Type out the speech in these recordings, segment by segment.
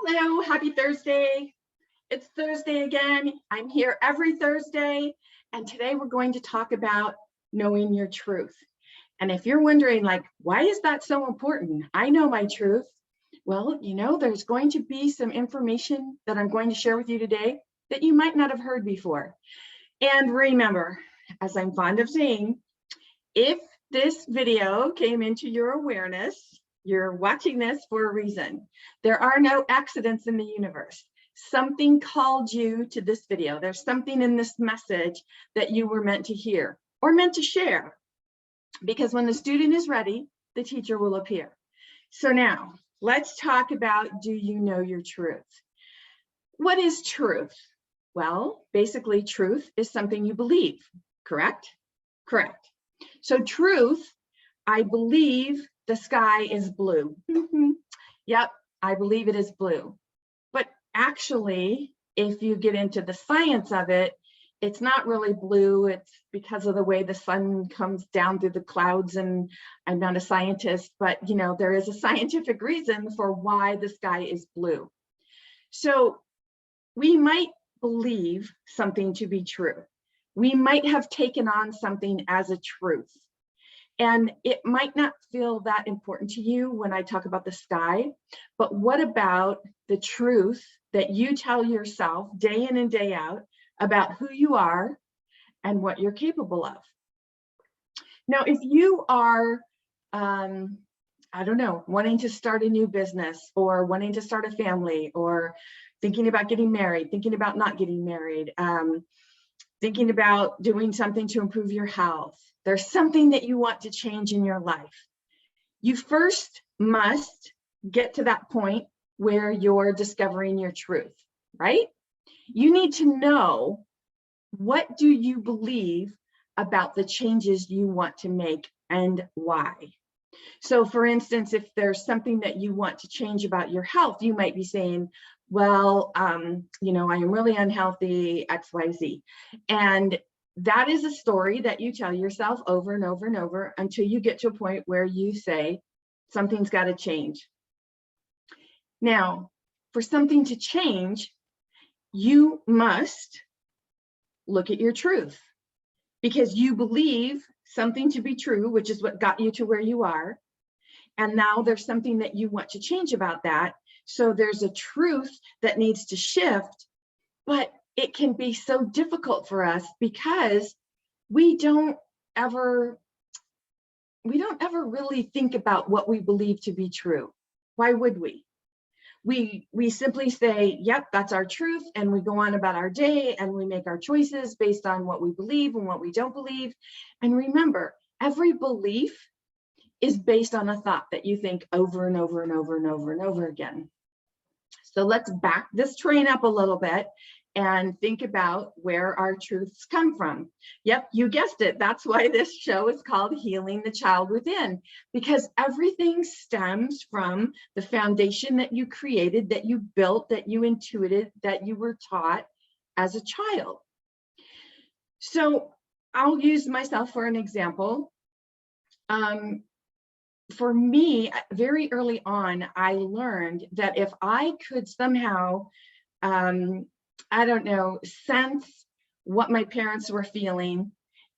Hello, happy Thursday. It's Thursday again. I'm here every Thursday, and today we're going to talk about knowing your truth. And if you're wondering, like, why is that so important? I know my truth. Well, there's going to be some information that I'm going to share with you today that you might not have heard before. And remember, as I'm fond of saying, if this video came into your awareness, you're watching this for a reason. There are no accidents in the universe. Something called you to this video. There's something in this message that you were meant to hear or meant to share. Because when the student is ready, the teacher will appear. So now, let's talk about, do you know your truth? What is truth? Well, basically, truth is something you believe, correct? Correct. So truth, I believe the sky is blue. Yep, I believe it is blue. But actually, if you get into the science of it, it's not really blue. It's because of the way the sun comes down through the clouds. And I'm not a scientist, but there is a scientific reason for why the sky is blue. So we might believe something to be true. We might have taken on something as a truth. And it might not feel that important to you when I talk about the sky, but what about the truth that you tell yourself day in and day out about who you are and what you're capable of? Now, if you are, I don't know, wanting to start a new business or wanting to start a family or thinking about getting married, thinking about not getting married, thinking about doing something to improve your health, there's something that you want to change in your life. You first must get to that point where you're discovering your truth, right? You need to know, what do you believe about the changes you want to make and why? So for instance, if there's something that you want to change about your health, you might be saying, well, I am really unhealthy, XYZ. And that is a story that you tell yourself over and over and over until you get to a point where you say, something's got to change. Now, for something to change, you must look at your truth, because you believe something to be true, which is what got you to where you are. And now there's something that you want to change about that. So there's a truth that needs to shift, but it can be so difficult for us because we don't ever really think about what we believe to be true. Why would we? We simply say, yep, that's our truth, and we go on about our day and we make our choices based on what we believe and what we don't believe. And remember, every belief is based on a thought that you think over and over and over and over and over again. So let's back this train up a little bit and think about where our truths come from. Yep, you guessed it. That's why this show is called Healing the Child Within, because everything stems from the foundation that you created, that you built, that you intuited, that you were taught as a child. So I'll use myself for an example. For me, very early on, I learned that if I could somehow, I don't know, sense what my parents were feeling,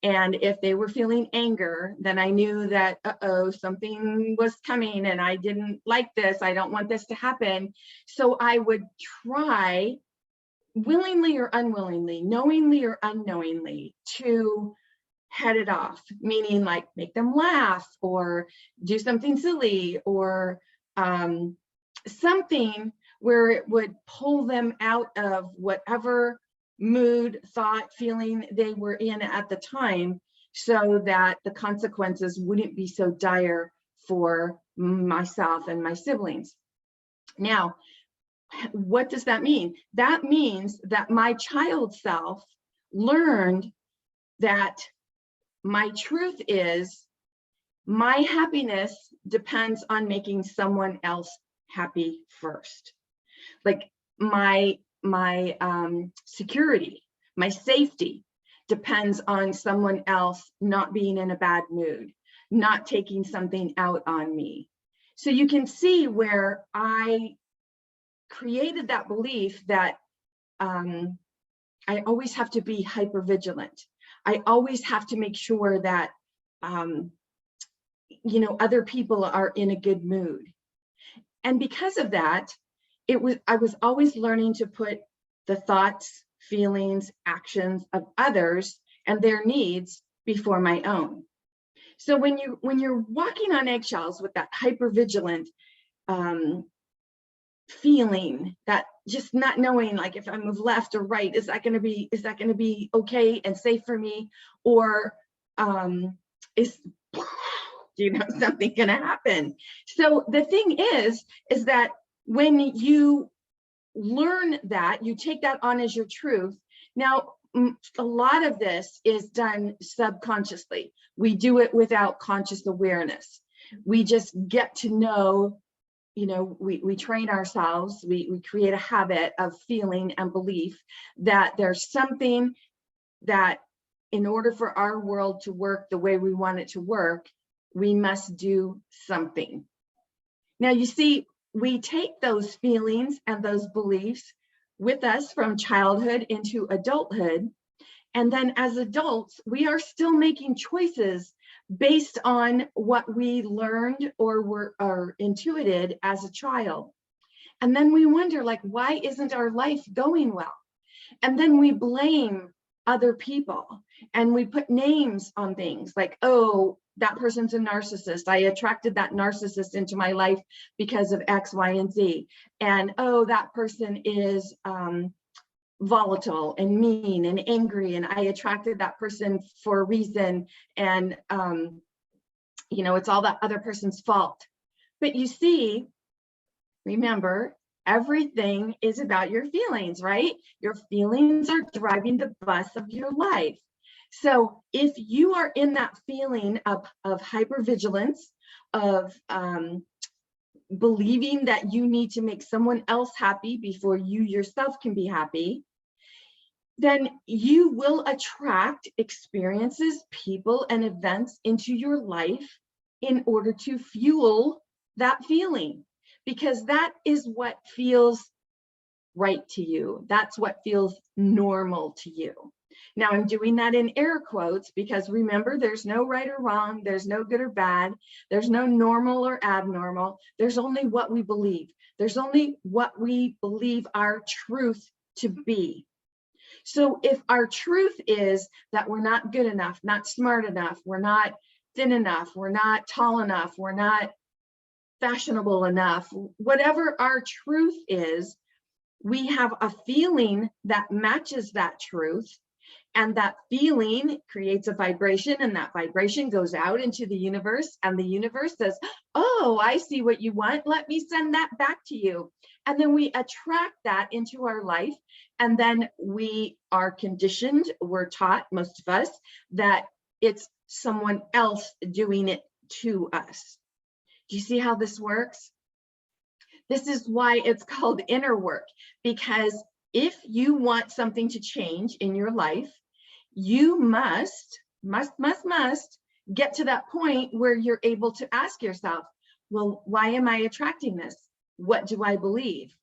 and if they were feeling anger, then I knew that, something was coming and I didn't like this, I don't want this to happen. So I would try, willingly or unwillingly, knowingly or unknowingly, to head it off, meaning like make them laugh or do something silly or something where it would pull them out of whatever mood, thought, feeling they were in at the time, so that the consequences wouldn't be so dire for myself and my siblings. Now, what does that mean? That means that my child self learned that my truth is, my happiness depends on making someone else happy first. Like my security, my safety depends on someone else not being in a bad mood, not taking something out on me. So you can see where I created that belief that I always have to be hyper vigilant. I always have to make sure that other people are in a good mood. And because of that, I was always learning to put the thoughts, feelings, actions of others and their needs before my own. So when you're walking on eggshells with that hypervigilant feeling, that just not knowing, like, if I move left or right, is that going to be okay and safe for me, or is something going to happen? So the thing is that when you learn that, you take that on as your truth. Now, a lot of this is done subconsciously. We do it without conscious awareness. We just get to know, we train ourselves, we create a habit of feeling and belief that there's something that, in order for our world to work the way we want it to work, we must do something. Now, you see, we take those feelings and those beliefs with us from childhood into adulthood. And then as adults, we are still making choices based on what we learned or intuited as a child. And then we wonder, like, why isn't our life going well? And then we blame other people and we put names on things like, oh, that person's a narcissist. I attracted that narcissist into my life because of X, Y, and Z. And oh, that person is volatile and mean and angry, and I attracted that person for a reason. And it's all that other person's fault. But you see, remember, everything is about your feelings, right? Your feelings are driving the bus of your life. So if you are in that feeling of hypervigilance, of believing that you need to make someone else happy before you yourself can be happy, then you will attract experiences, people, and events into your life in order to fuel that feeling, because that is what feels right to you. That's what feels normal to you. Now, I'm doing that in air quotes because, remember, there's no right or wrong. There's no good or bad. There's no normal or abnormal. There's only what we believe. There's only what we believe our truth to be. So if our truth is that we're not good enough, not smart enough, we're not thin enough, we're not tall enough, we're not fashionable enough, whatever our truth is, we have a feeling that matches that truth. And that feeling creates a vibration, and that vibration goes out into the universe, and the universe says, oh, I see what you want. Let me send that back to you. And then we attract that into our life. And then we are conditioned, we're taught, most of us, that it's someone else doing it to us. Do you see how this works? This is why it's called inner work, because if you want something to change in your life, you must get to that point where you're able to ask yourself, well, why am I attracting this? What do I believe?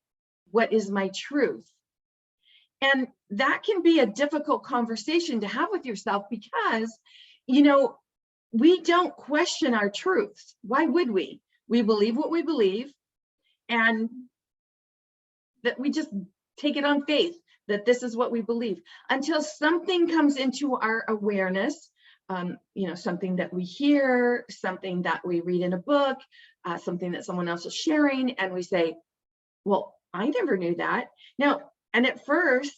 What is my truth? And that can be a difficult conversation to have with yourself because, we don't question our truths. Why would we? We believe what we believe, and that we just take it on faith that this is what we believe until something comes into our awareness, something that we hear, something that we read in a book, something that someone else is sharing, and we say, well, I never knew that. Now, and at first,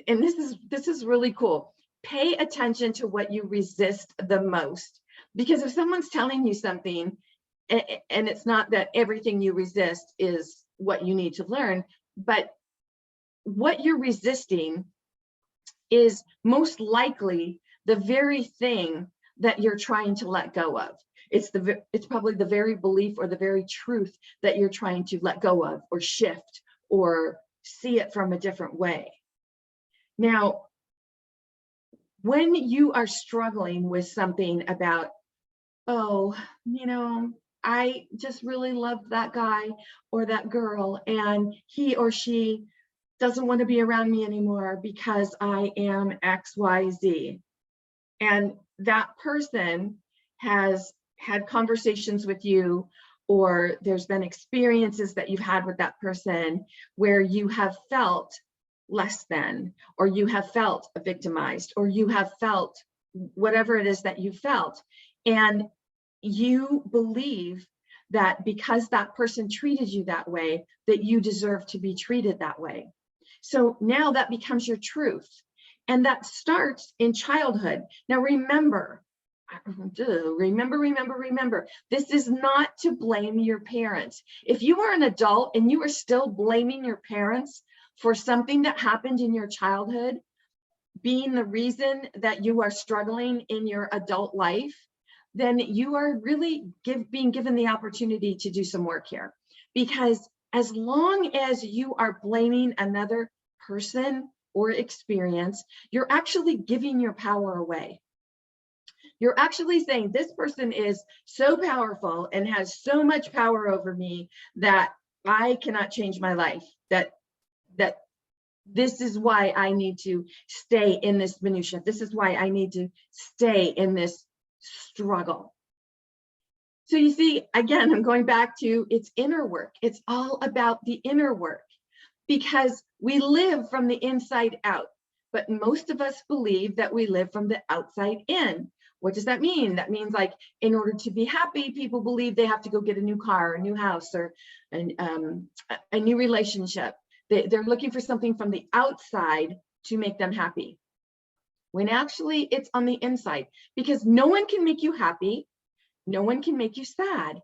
and this is really cool, pay attention to what you resist the most, because if someone's telling you something, and it's not that everything you resist is what you need to learn, but what you're resisting is most likely the very thing that you're trying to let go of. It's probably the very belief or the very truth that you're trying to let go of or shift or see it from a different way. Now, when you are struggling with something about, oh, I just really love that guy or that girl, and he or she doesn't want to be around me anymore because I am XYZ. And that person has had conversations with you, or there's been experiences that you've had with that person where you have felt less than, or you have felt victimized, or you have felt whatever it is that you felt. And you believe that because that person treated you that way, that you deserve to be treated that way. So now that becomes your truth. And that starts in childhood. Now remember, this is not to blame your parents. If you are an adult and you are still blaming your parents for something that happened in your childhood, being the reason that you are struggling in your adult life, then you are really being given the opportunity to do some work here. Because as long as you are blaming another person or experience, you're actually giving your power away. You're actually saying this person is so powerful and has so much power over me that I cannot change my life, that this is why I need to stay in this minutia. This is why I need to stay in this struggle. So you see, again, I'm going back to it's inner work. It's all about the inner work, because we live from the inside out, but most of us believe that we live from the outside in. What does that mean? That means, like, in order to be happy, people believe they have to go get a new car, a new house, or a new relationship. They're looking for something from the outside to make them happy, when actually it's on the inside, because no one can make you happy. No one can make you sad.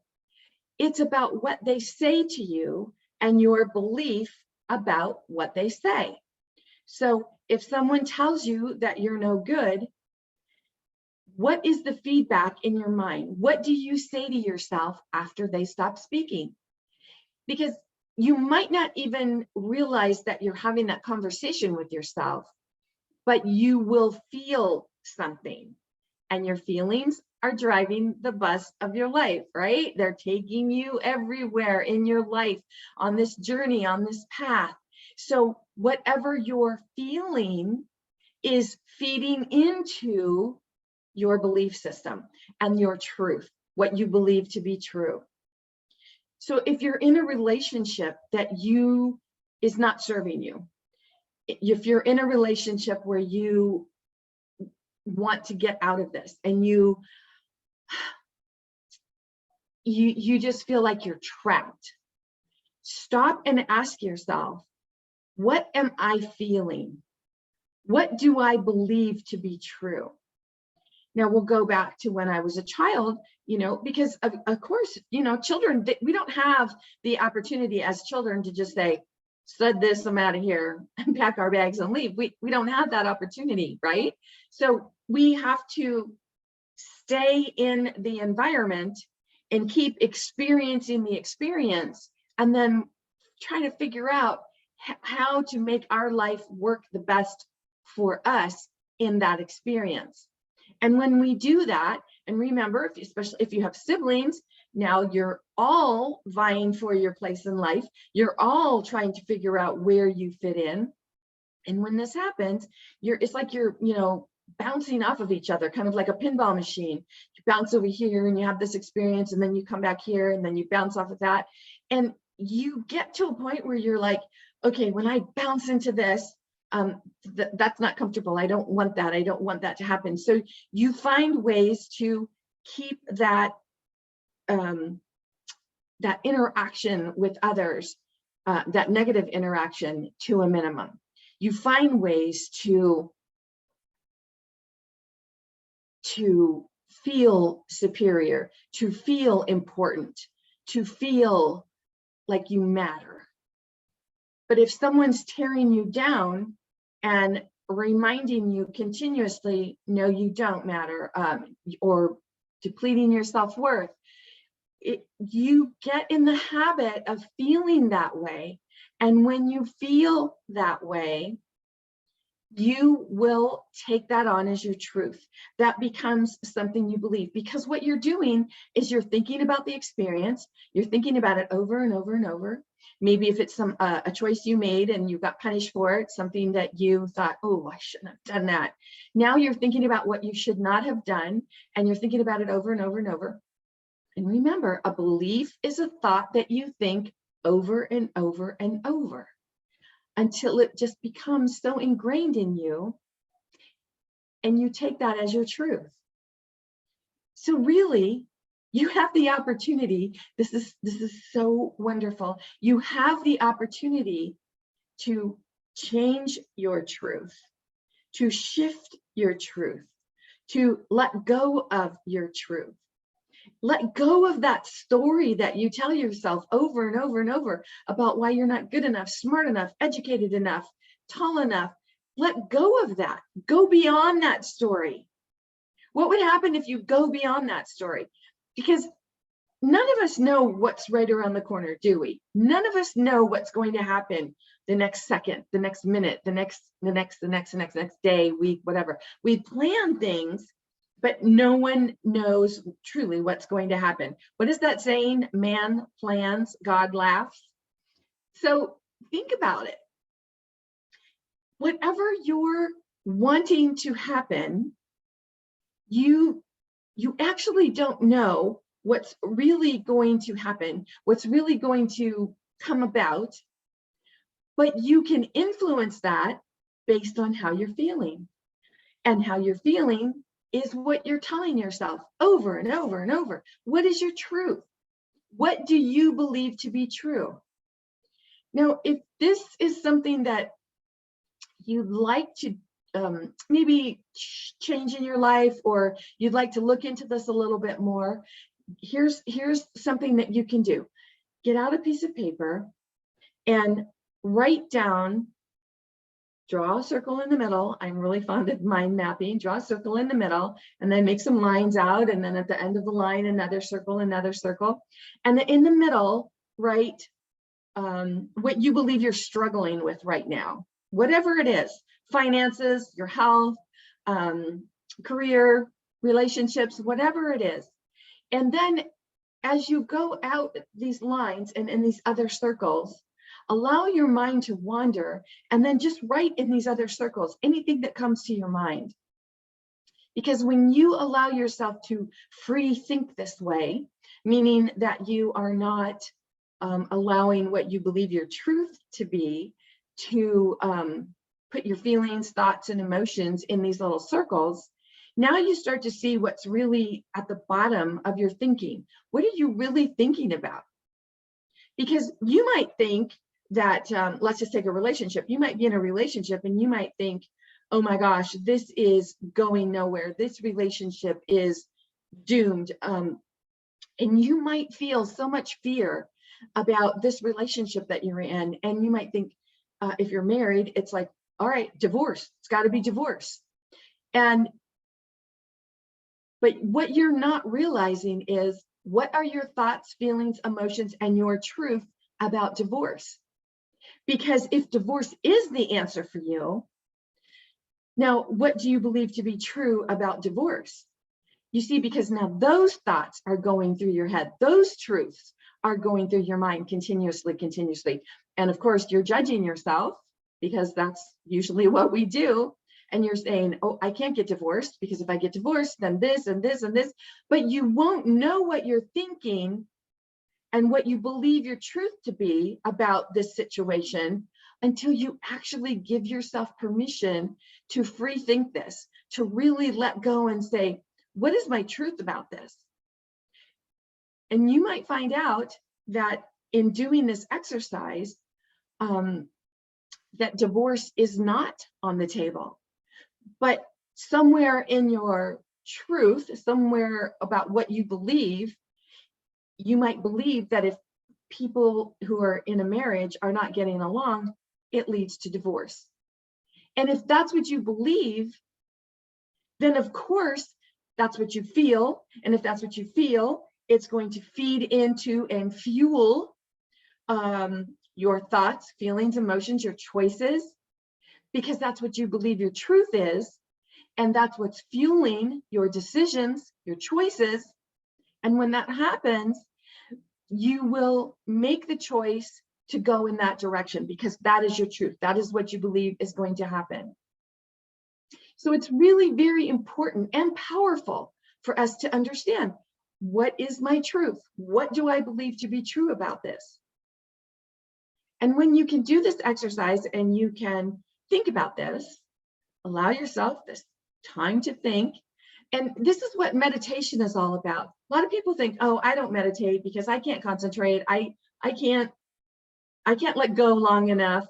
It's about what they say to you and your belief about what they say. So if someone tells you that you're no good, what is the feedback in your mind? What do you say to yourself after they stop speaking? Because you might not even realize that you're having that conversation with yourself, but you will feel something, and your feelings are driving the bus of your life, right? They're taking you everywhere in your life on this journey, on this path. So whatever you're feeling is feeding into your belief system and your truth, what you believe to be true. So if you're in a relationship that is not serving you, if you're in a relationship where you want to get out of this and you just feel like you're trapped, stop and ask yourself, what am I feeling? What do I believe to be true? Now we'll go back to when I was a child, because of course, children, we don't have the opportunity as children to just say, "Said this, I'm out of here," and pack our bags and leave. We don't have that opportunity, right? So we have to stay in the environment and keep experiencing the experience, and then try to figure out how to make our life work the best for us in that experience. And when we do that, and remember, especially if you have siblings, now you're all vying for your place in life. You're all trying to figure out where you fit in. And when this happens, it's like you're, bouncing off of each other, kind of like a pinball machine. You bounce over here and you have this experience, and then you come back here and then you bounce off of that. And you get to a point where you're like, okay, when I bounce into this, that's not comfortable. I don't want that. I don't want that to happen. So you find ways to keep that that interaction with others, that negative interaction, to a minimum. You find ways to feel superior, to feel important, to feel like you matter. But if someone's tearing you down and reminding you continuously, no, you don't matter, or depleting your self-worth, you get in the habit of feeling that way. And when you feel that way, you will take that on as your truth. That becomes something you believe, because what you're doing is you're thinking about the experience. You're thinking about it over and over and over. Maybe if it's a choice you made and you got punished for it, something that you thought, oh, I shouldn't have done that. Now you're thinking about what you should not have done, and you're thinking about it over and over and over. And remember, a belief is a thought that you think over and over and over, until it just becomes so ingrained in you and you take that as your truth. So really, you have the opportunity. This is so wonderful. You have the opportunity to change your truth, to shift your truth, to let go of your truth. Let go of that story that you tell yourself over and over and over about why you're not good enough, smart enough, educated enough, tall enough. Let go of that. Go beyond that story. What would happen if you go beyond that story? Because none of us know what's right around the corner, do we? None of us know what's going to happen the next second, the next minute, the next day, week, whatever. We plan things, but no one knows truly what's going to happen. What is that saying? Man plans, God laughs. So think about it. Whatever you're wanting to happen, you actually don't know what's really going to happen, what's really going to come about, but you can influence that based on how you're feeling. And how you're feeling is what you're telling yourself over and over and over. What is your truth? What do you believe to be true? Now, if this is something that you'd like to maybe change in your life, or you'd like to look into this a little bit more, here's something that you can do. Get out a piece of paper and write down, draw a circle in the middle. I'm really fond of mind mapping. Draw a circle in the middle, and then make some lines out, and then at the end of the line, another circle. And then in the middle, write what you believe you're struggling with right now, whatever it is: finances, your health, career, relationships, whatever it is. And then as you go out these lines and in these other circles, allow your mind to wander, and then just write in these other circles anything that comes to your mind. Because when you allow yourself to free think this way, meaning that you are not allowing what you believe your truth to be to put your feelings, thoughts, and emotions in these little circles, now you start to see what's really at the bottom of your thinking. What are you really thinking about? Because you might think that, let's just take a relationship. You might be in a relationship and you might think, oh my gosh, this is going nowhere. This relationship is doomed. And you might feel so much fear about this relationship that you're in. And you might think, if you're married, it's like, all right, divorce. It's got to be divorce. But what you're not realizing is, what are your thoughts, feelings, emotions, and your truth about divorce? Because if divorce is the answer for you, now what do you believe to be true about divorce? You see, because now those thoughts are going through your head. Those truths are going through your mind continuously. And of course, you're judging yourself, because that's usually what we do. And you're saying, oh, I can't get divorced, because if I get divorced, then this and this and this. But you won't know what you're thinking and what you believe your truth to be about this situation until you actually give yourself permission to free think this, to really let go and say, what is my truth about this? And you might find out that in doing this exercise, that divorce is not on the table. But somewhere in your truth, somewhere about what you believe, you might believe that if people who are in a marriage are not getting along, it leads to divorce. And if that's what you believe, then of course, that's what you feel. And if that's what you feel, it's going to feed into and fuel your thoughts, feelings, emotions, your choices. because that's what you believe your truth is. And that's what's fueling your decisions, your choices. And when that happens, you will make the choice to go in that direction because that is your truth. That is what you believe is going to happen. So it's really very important and powerful for us to understand, what is my truth? What do I believe to be true about this? And when you can do this exercise and you can think about this, allow yourself this time to think. And this is what meditation is all about. A lot of people think, oh, I don't meditate because I can't concentrate. I can't let go long enough.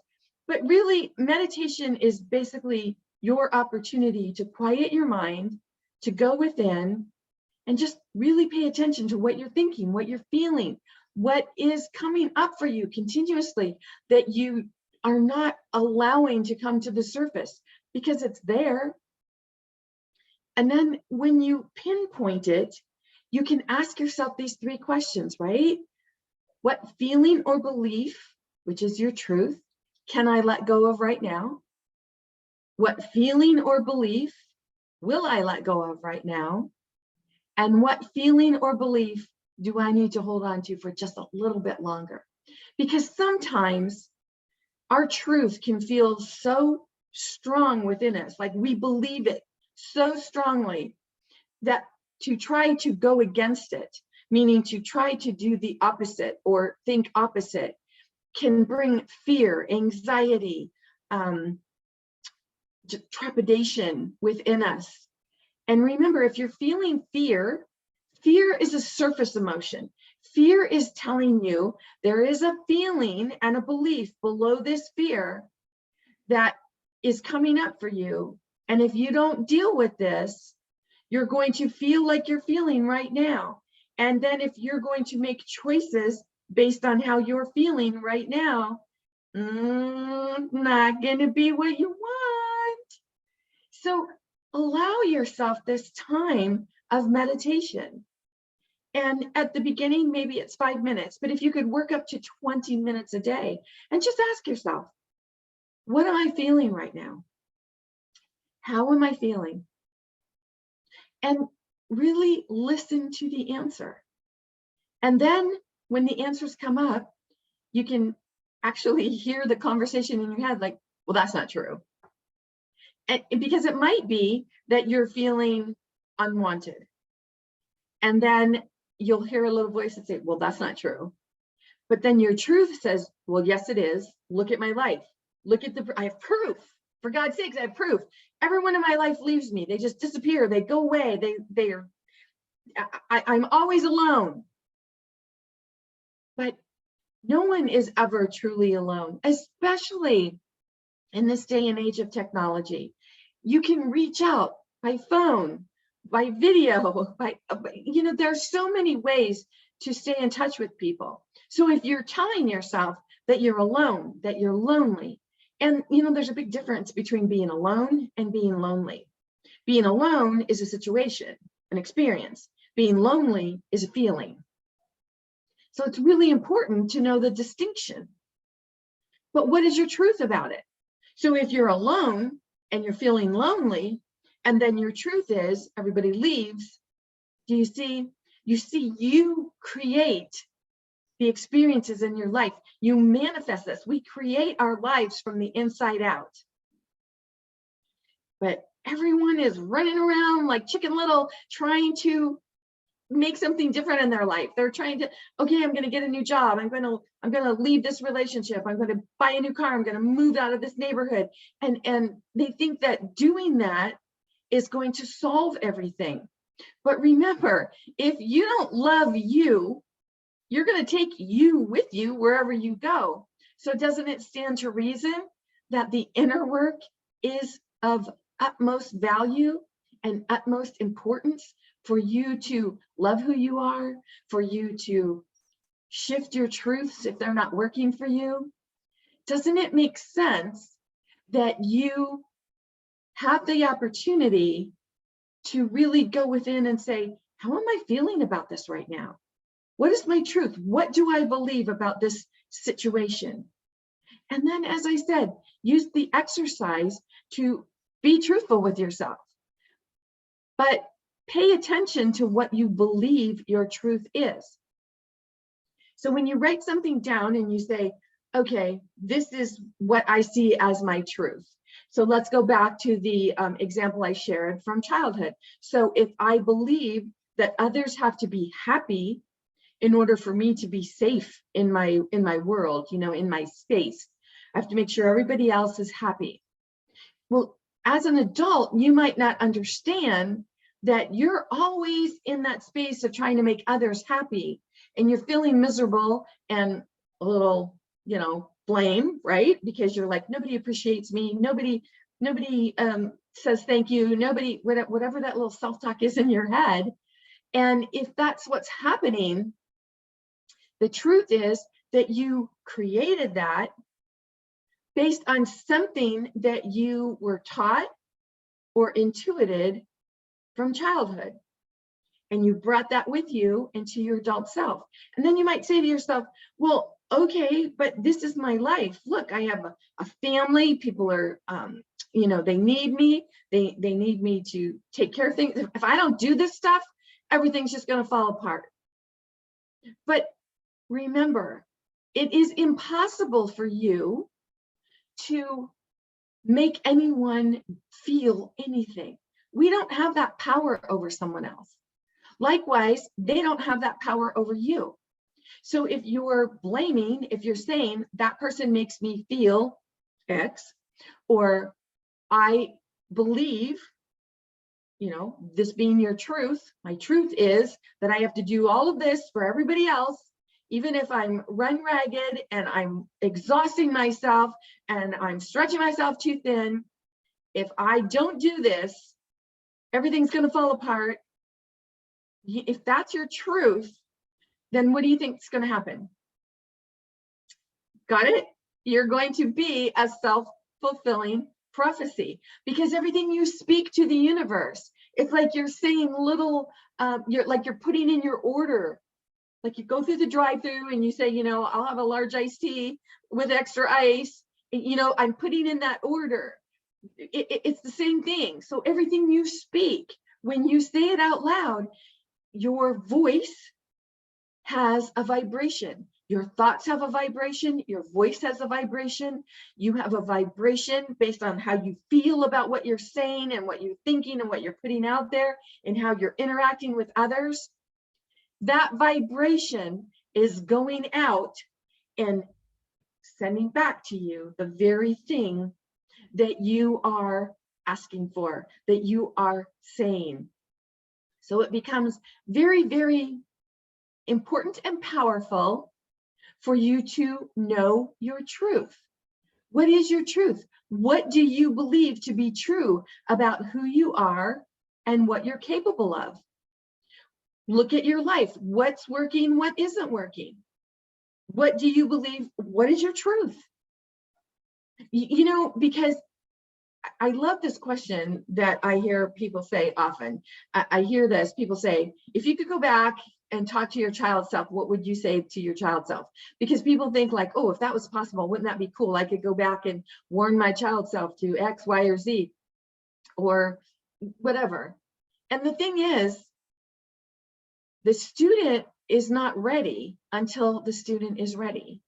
But really, meditation is basically your opportunity to quiet your mind, to go within and just really pay attention to what you're thinking, what you're feeling, what is coming up for you continuously that you are not allowing to come to the surface because it's there. And then when you pinpoint it, you can ask yourself these 3 questions, right? What feeling or belief, which is your truth, can I let go of right now? What feeling or belief will I let go of right now? And what feeling or belief do I need to hold on to for just a little bit longer? Because sometimes our truth can feel so strong within us, like we believe it so strongly that to try to go against it, meaning to try to do the opposite or think opposite, can bring fear, anxiety, trepidation within us. And remember, if you're feeling fear, fear is a surface emotion. Fear is telling you there is a feeling and a belief below this fear that is coming up for you. And if you don't deal with this, you're going to feel like you're feeling right now. And then if you're going to make choices based on how you're feeling right now, not going to be what you want. So allow yourself this time of meditation. And at the beginning, maybe it's 5 minutes, but if you could work up to 20 minutes a day and just ask yourself, what am I feeling right now? How am I feeling? And really listen to the answer. And then when the answers come up, you can actually hear the conversation in your head like, well, that's not true. And because it might be that you're feeling unwanted. And then you'll hear a little voice that say, well, that's not true. But then your truth says, well, yes, it is. Look at my life. Look at I have proof. For God's sakes, I have proof. Everyone in my life leaves me. They just disappear. They go away. I'm always alone. But no one is ever truly alone, especially in this day and age of technology. You can reach out by phone, by video, there are so many ways to stay in touch with people. So if you're telling yourself that you're alone, that you're lonely, and there's a big difference between being alone and being lonely. Being alone is a situation, an experience. Being lonely is a feeling. So it's really important to know the distinction. But what is your truth about it? So if you're alone and you're feeling lonely, and then your truth is everybody leaves, do you see? You create the experiences in your life. You manifest this. We create our lives from the inside out. But everyone is running around like Chicken Little, trying to make something different in their life. They're trying to, okay, I'm going to get a new job. I'm going to leave this relationship. I'm going to buy a new car. I'm going to move out of this neighborhood. And they think that doing that is going to solve everything. But remember, if you don't love you, you're going to take you with you wherever you go. So doesn't it stand to reason that the inner work is of utmost value and utmost importance for you to love who you are, for you to shift your truths if they're not working for you? Doesn't it make sense that you have the opportunity to really go within and say, how am I feeling about this right now? What is my truth? What do I believe about this situation? And then, as I said, use the exercise to be truthful with yourself. But pay attention to what you believe your truth is. So when you write something down and you say, okay, this is what I see as my truth. So let's go back to the example I shared from childhood. So if I believe that others have to be happy in order for me to be safe in my world, in my space, I have to make sure everybody else is happy. Well, as an adult, you might not understand that you're always in that space of trying to make others happy, and you're feeling miserable and a little, blame, right? Because you're like, nobody appreciates me, nobody says thank you, nobody, whatever that little self-talk is in your head. And if that's what's happening, the truth is that you created that based on something that you were taught or intuited from childhood. And you brought that with you into your adult self. And then you might say to yourself, well, okay, but this is my life. Look, I have a family. People are, they need me. They need me to take care of things. If I don't do this stuff, everything's just going to fall apart. But remember, it is impossible for you to make anyone feel anything. We don't have that power over someone else. Likewise, they don't have that power over you. So if you're blaming, if you're saying that person makes me feel X, or I believe, this being your truth, my truth is that I have to do all of this for everybody else, even if I'm run ragged and I'm exhausting myself and I'm stretching myself too thin. If I don't do this, everything's going to fall apart. If that's your truth, then what do you think is going to happen? Got it? You're going to be a self-fulfilling prophecy, because everything you speak to the universe, it's like you're saying little, you're putting in your order. Like you go through the drive-through and you say, I'll have a large iced tea with extra ice. I'm putting in that order. It's the same thing. So everything you speak, when you say it out loud, your voice has a vibration. Your thoughts have a vibration. Your voice has a vibration. You have a vibration based on how you feel about what you're saying and what you're thinking and what you're putting out there and how you're interacting with others. That vibration is going out and sending back to you the very thing that you are asking for, that you are saying. So it becomes very, very important and powerful for you to know your truth. What is your truth? What do you believe to be true about who you are and what you're capable of? Look at your life. What's working? What isn't working? What do you believe? What is your truth? Because I love this question that I hear people say often. I hear this, people say, if you could go back and talk to your child self, what would you say to your child self? Because people think like, oh, if that was possible, wouldn't that be cool? I could go back and warn my child self to X, Y, or Z, or whatever. And the thing is, the student is not ready until the student is ready.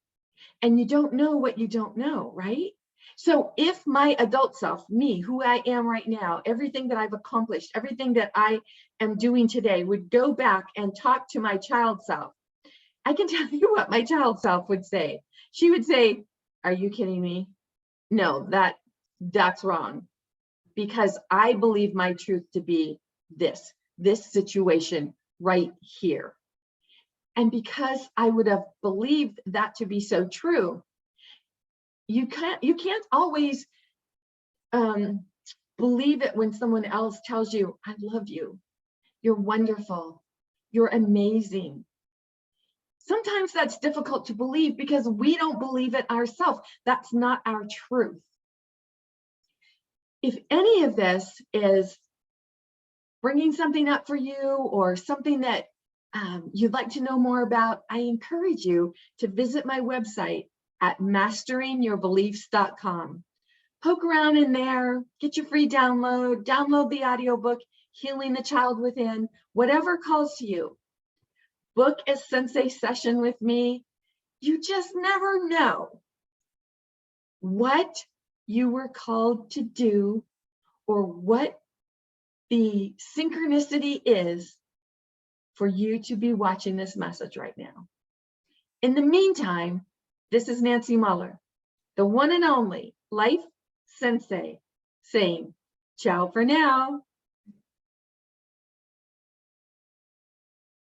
And you don't know what you don't know, right? So if my adult self, me, who I am right now, everything that I've accomplished, everything that I am doing today, would go back and talk to my child self, I can tell you what my child self would say. She would say, are you kidding me? No, that's wrong. Because I believe my truth to be this situation right here. And because I would have believed that to be so true, you can't always believe it when someone else tells you, I love you, you're wonderful, you're amazing. Sometimes that's difficult to believe because we don't believe it ourselves. That's not our truth. If any of this is bringing something up for you or something that you'd like to know more about, I encourage you to visit my website, at masteringyourbeliefs.com. Poke around in there, get your free download, download the audiobook, Healing the Child Within, whatever calls to you. Book a Sensei session with me. You just never know what you were called to do or what the synchronicity is for you to be watching this message right now. In the meantime, this is Nancy Muller, the one and only Life Sensei, saying ciao for now.